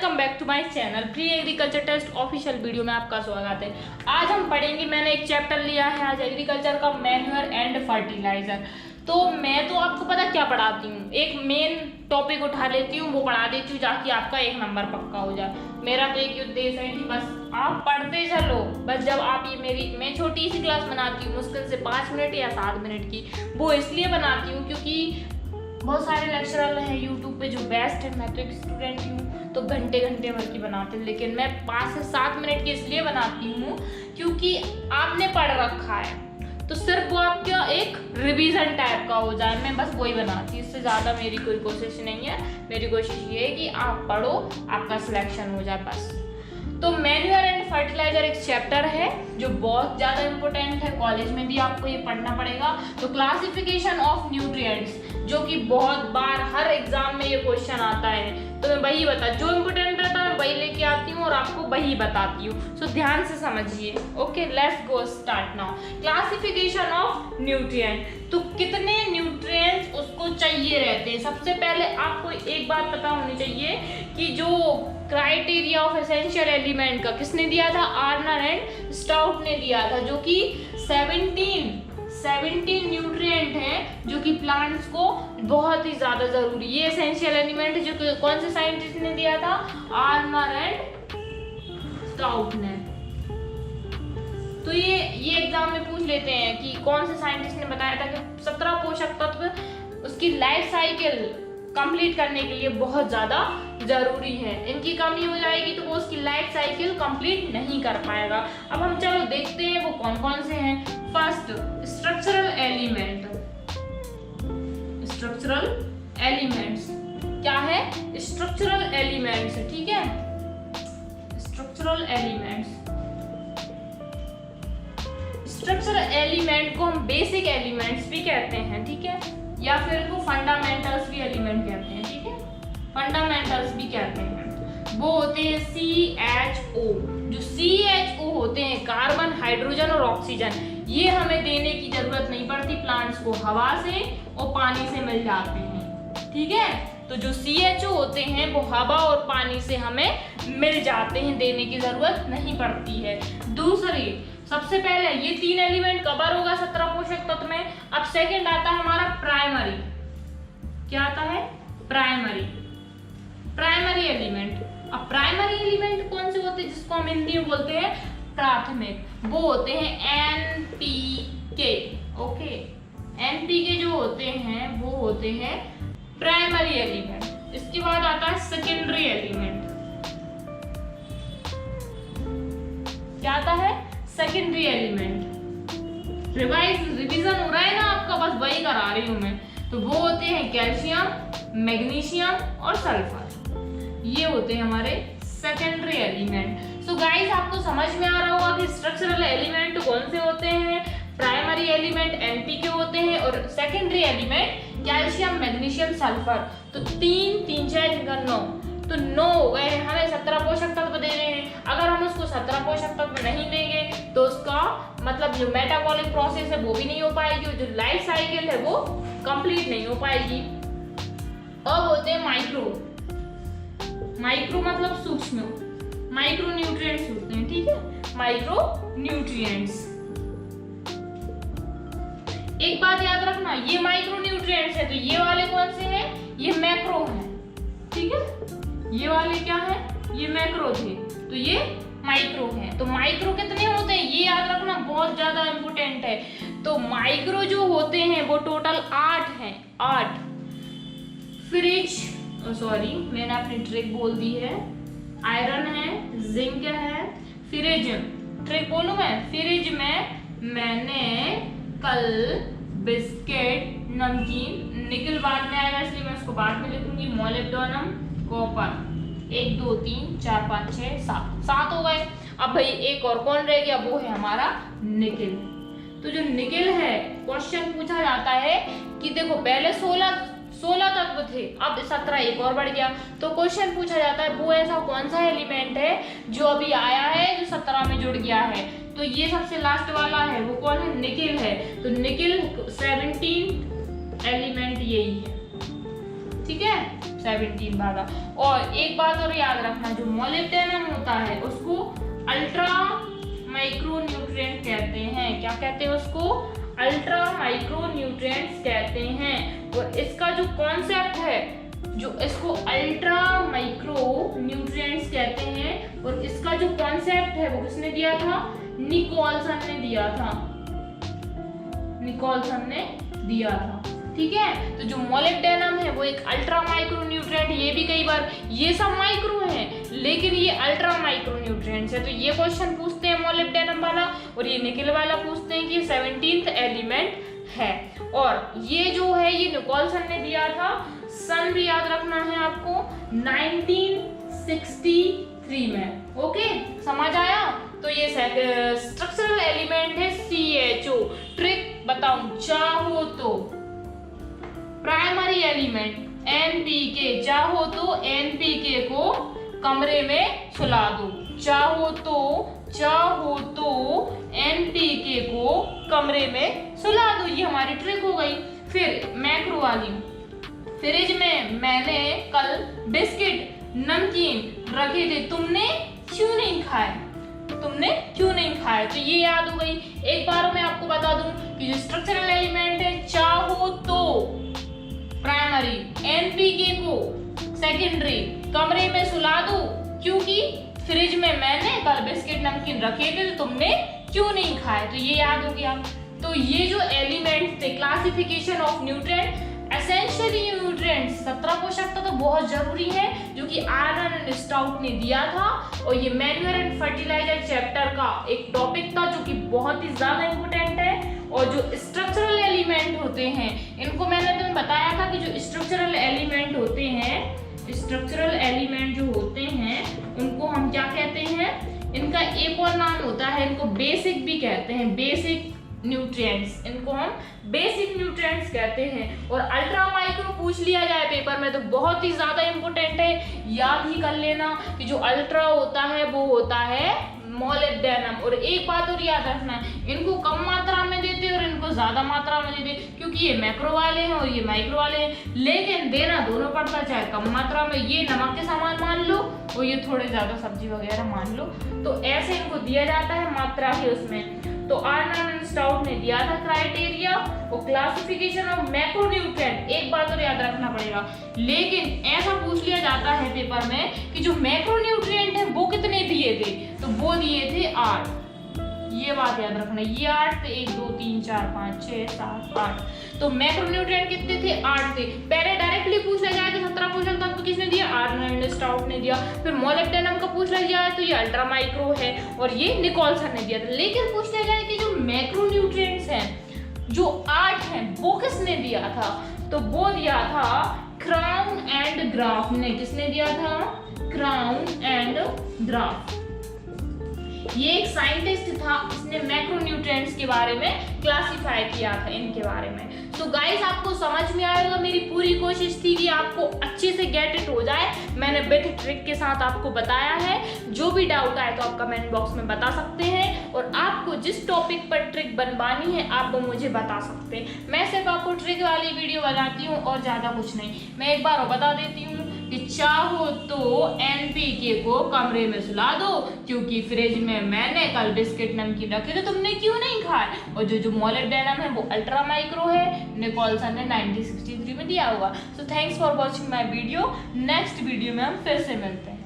Welcome back to my channel pre agriculture test official video में आपका स्वागत है। आज हम पढ़ेंगे, मैंने एक चैप्टर लिया है आज एग्रीकल्चर का, मैन्योर एंड फर्टिलाइजर। तो मैं तो आपको पता क्या पढ़ाती हूँ, एक मेन टॉपिक उठा लेती हूँ, वो पढ़ा देती हूँ ताकि आपका एक नंबर पक्का हो जाए। मेरा तो एक उद्देश्य है कि बस आप पढ़ते चलो। बस जब आप मैं छोटी सी क्लास बनाती हूँ, मुश्किल से 5 मिनट या 7 मिनट की, वो इसलिए बनाती हूँ क्योंकि बहुत सारे लेक्चरर हैं यूट्यूब पे जो बेस्ट है। मैं तो एक स्टूडेंट हूँ तो घंटे घंटे भर की बनाते हैं, लेकिन मैं 5 से 7 मिनट की इसलिए बनाती हूँ क्योंकि आपने पढ़ रखा है, तो सिर्फ वो आपका एक रिवीजन टाइप का हो जाए। मैं बस वही बनाती हूँ, इससे ज़्यादा मेरी कोई कोशिश नहीं है। मेरी कोशिश ये है कि आप पढ़ो, आपका सिलेक्शन हो जाए बस। तो मैन्योर एंड फर्टिलाइजर एक चैप्टर है जो बहुत ज़्यादा इम्पोर्टेंट है, कॉलेज में भी आपको ये पढ़ना पड़ेगा। तो क्लासिफिकेशन ऑफ न्यूट्रिएंट्स, जो कि बहुत बार हर एग्जाम में ये क्वेश्चन आता है, तो मैं वही जो इम्पोर्टेंट रहता है वही लेके आती हूँ और आपको वही बताती हूँ। सो ध्यान से समझिए। Okay, let's go start now. Classification of nutrient, तो कितने न्यूट्रिएंट्स उसको चाहिए रहते हैं। सबसे पहले आपको एक बात पता होनी चाहिए कि जो क्राइटेरिया ऑफ एसेंशियल एलिमेंट का किसने दिया था, आर्नर एंड स्टाउट ने दिया था, जो कि 17 न्यूट्रिएंट हैं जो कि प्लांट्स को बहुत ही ज्यादा जरूरी। ये एसेंशियल एलिमेंट जो कि कौन से साइंटिस्ट ने दिया था, आर्नर एंड स्टाउट ने। तो ये एग्जाम में पूछ लेते हैं कि कौन से साइंटिस्ट ने बताया था कि 17 पोषक तत्व उसकी लाइफ साइकिल कंप्लीट करने के लिए बहुत ज्यादा जरूरी है। इनकी कमी हो जाएगी तो वो उसकी लाइफ साइकिल कंप्लीट नहीं कर पाएगा। अब हम चलो देखते हैं वो कौन कौन से हैं। First, structural element. Structural elements क्या है, स्ट्रक्चरल एलिमेंट्स, ठीक है। स्ट्रक्चरल एलिमेंट्स, स्ट्रक्चरल एलिमेंट को हम बेसिक एलिमेंट्स भी कहते हैं, ठीक है, या फिर इनको फंडामेंटल्स भी एलिमेंट कहते हैं, ठीक है, फंडामेंटल्स भी कहते हैं। वो होते हैं CHO। जो CHO होते हैं, कार्बन, हाइड्रोजन और ऑक्सीजन, ये हमें देने की जरूरत नहीं पड़ती, प्लांट्स को हवा से और पानी से मिल जाते हैं, ठीक है। तो जो CHO होते हैं वो हवा और पानी से हमें मिल जाते हैं, देने की जरूरत नहीं पड़ती है। दूसरी, सबसे पहले ये 3 एलिमेंट कवर होगा 17 पोषक तत्व में। अब सेकंड आता है हमारा प्राइमरी। क्या आता है, प्राइमरी एलिमेंट। अब प्राइमरी एलिमेंट कौन से होते हैं, जिसको हम हिंदी में बोलते हैं प्राथमिक, वो होते हैं NPK। ओके, NPK जो होते हैं वो होते हैं प्राइमरी एलिमेंट। इसके बाद आता है सेकेंडरी एलिमेंट। क्या आता है, सेकेंडरी एलिमेंट। रिवीजन हो रहा है ना आपका, बस वही करा रही हूं मैं। तो वो होते हैं कैल्शियम, मैग्नीशियम और सल्फर, ये होते हैं हमारे सेकेंडरी एलिमेंट। सो गाइस, आपको समझ में आ रहा होगा कि स्ट्रक्चरल एलिमेंट कौन से होते हैं। प्राइमरी एलिमेंट NPK होते हैं और secondary element calcium, magnesium, sulphur. तो 3 3 6 9, तो 9 हो गए। हमें 17 पोषक तत्व दे रहे हैं। अगर हम उसको 17 पोषक तत्व नहीं देंगे तो उसका मतलब जो मेटाबॉलिक प्रोसेस है वो भी नहीं हो पाएगी और जो लाइफ साइकिल है वो कंप्लीट नहीं हो पाएगी। अब होते हैं माइक्रो मतलब सूक्ष्म, माइक्रो न्यूट्रिएंट्स होते हैं, ठीक है, माइक्रो न्यूट्रिएंट्स। एक बात याद रखना, ये माइक्रो न्यूट्रिएंट्स है, तो ये वाले कौन से हैं, ये मैक्रो हैं, ठीक है। ये वाले क्या है, ये मैक्रो थे, तो ये माइक्रो हैं। तो माइक्रो कितने होते हैं ये याद रखना, बहुत ज्यादा इंपोर्टेंट है। तो माइक्रो जो होते हैं वो टोटल 8 हैं, 8। सॉरी, मैंने अपनी ट्रिक बोल दी है। आयरन है, जिंक है, फिरिजियम। ट्रिक बोलूं मैं, फिरिज में मैंने कल बिस्किट, नमकीन, निकल बाद में आएगा इसलिए मैं उसको बाद में लिखूंगी। मोलिब्डेनम, कॉपर, 1 2 3 4 5 6 7 हो गए। अब भाई एक और कौन रह गया, वो है हमारा निकिल। तो जो निकिल है, क्वेश्चन पूछा जाता है कि देखो पहले 16 तत्व थे, अब 17 एक और बढ़ गया, तो क्वेश्चन पूछा जाता है वो ऐसा कौन सा एलिमेंट है जो अभी आया है जो 17 में जुड़ गया है। तो ये सबसे लास्ट वाला है, वो कौन है, निकिल है। तो निकिल 17 एलिमेंट यही है, ठीक है। 17 वाला। और एक बात और याद रखना, जो मोलिब्डेनम होता है उसको अल्ट्रा माइक्रो न्यूट्रिएंट कहते हैं। क्या कहते हैं उसको? अल्ट्रा माइक्रो न्यूट्रिएंट्स कहते हैं। और इसका जो कॉन्सेप्ट है, जो इसको अल्ट्रा माइक्रो न्यूट्रिएंट्स कहते हैं, और इसका जो कॉन्सेप्ट है वो किसने दिया था? निकोलसन ने दिया था। निकोलसन ने दिया था, ठीक है। तो जो मोलिब्डेनम है वो एक अल्ट्रा माइक्रो न्यूट्रिएंट, ये भी कई बार, ये सब माइक्रो हैं लेकिन ये अल्ट्रा माइक्रो न्यूट्रिएंट्स है। तो ये क्वेश्चन पूछते हैं मोलिब्डेनम वाला, और ये निकल वाला पूछते हैं कि 17th एलिमेंट है। और ये जो है ये निकोलसन ने दिया था। सन भी याद रखना है आपको, 1963 में। ओके, समझ आया? तो ये स्ट्रक्चरल एलिमेंट है CHO। ट्रिक बताऊं, चाहो तो प्राइमरी एलिमेंट NPK, चाहो तो NPK को कमरे में सुला दो। चाहो तो NPK को कमरे में सुला दो, ये हमारी ट्रिक हो गई। फिर मैक्रो वाली, फ्रिज में मैंने कल बिस्किट नमकीन रखे थे, तुमने क्यों नहीं खाए? तो ये याद हो गई। एक बार मैं आपको बता दूं कि जो स्ट्रक्चरल एलिमेंट है, चाहो तो प्राइमरी, NPK को सेकेंडरी कमरे में सुला दो, क्योंकि फ्रिज में मैंने कल बिस्किट नमकीन रखे थे तो तुमने क्यों नहीं खाए? तो ये याद हो गया। तो ये जो एलिमेंट थे, classification of nutrient, essential nutrients 17 पोषक तत्व तो बहुत जरूरी है, जो कि आर्नन एंड स्टाउट ने दिया था। और ये मैन्यूअर एंड फर्टिलाइजर चैप्टर का एक टॉपिक था जो कि बहुत ही ज्यादा इंपॉर्टेंट है। और जो स्ट्रक्चरल एलिमेंट होते हैं, इनको मैंने तुम्हें बताया था कि जो स्ट्रक्चरल एलिमेंट होते हैं, उनको हम क्या कहते हैं? इनका एक और नाम होता है, इनको बेसिक भी कहते हैं, बेसिक न्यूट्रिएंट्स, इनको हम बेसिक न्यूट्रिएंट्स कहते हैं। और अल्ट्रा माइक्रो पूछ लिया जाए पेपर में तो बहुत ही ज्यादा इंपॉर्टेंट है, याद ही कर लेना कि जो अल्ट्रा होता है वो होता है मोलिब्डेनम। और एक बात और याद रखना, इनको कम मात्रा में देते और इनको ज्यादा मात्रा में देते, क्योंकि ये मैक्रो वाले हैं और ये माइक्रो वाले हैं, लेकिन देना दोनों पड़ता, चाहे कम मात्रा में, ये नमक के सामान मान लो और ये थोड़े ज्यादा सब्जी वगैरह मान लो, तो ऐसे इनको दिया जाता है मात्रा के उसमें। तो आर्नन एंड स्टाउट ने दिया था क्राइटेरिया और क्लासिफिकेशन ऑफ मैक्रोन्यूट्रिएंट। एक बात और याद रखना पड़ेगा, लेकिन ऐसा पूछ लिया जाता है पेपर में कि जो मैक्रोन्यूट्रिएंट है वो कितने दिए थे, तो वो दिए थे 8। ये बात याद रखना, ये 8 थे, 1 2 3 4 5 6 7 8। तो मैक्रोन्यूट्रिएंट कितने थे? 8 थे। पहले डायरेक्टली पूछ लिया जाए तो 17 पोषक तत्व किसने दिया? आर्नन एंड स्टाउट ने दिया। फिर मोलिब्डेनम का पूछ लिया जाए तो ये अल्ट्रा माइक्रो है और ये निकोलसन ने दिया था। लेकिन पूछ लिया जाए कि जो मैक्रोन्यूट्रिएंट्स हैं जो 8 हैं वो किसने दिया था, तो वो दिया था क्राउन एंड ग्राफ ने। किसने दिया था? Crown and graph. ये एक साइंटिस्ट था, इसने मैक्रोन्यूट्रिएंट्स के बारे में क्लासिफाई किया था इनके बारे में। तो गाइस आपको समझ में आएगा, मेरी पूरी कोशिश थी कि आपको अच्छे से गेट इट हो जाए। मैंने विथ ट्रिक के साथ आपको बताया है। जो भी डाउट आए तो आप कमेंट बॉक्स में बता सकते हैं, और आपको जिस टॉपिक पर ट्रिक बनवानी है आप वो मुझे बता सकते हैं। मैं सिर्फ आपको ट्रिक वाली वीडियो बनाती हूँ और ज़्यादा कुछ नहीं। मैं एक बार और बता देती हूँ कि चाहो तो NPK को कमरे में सुला दो, क्योंकि फ्रिज में मैंने कल बिस्किट नमकीन रखे थे, तुमने क्यों नहीं खाए। और जो मोलिब्डेनम है वो अल्ट्रा माइक्रो है, निकोलसन ने 1963 में दिया होगा। So thanks for watching my video. Next video में हम फिर से मिलते हैं।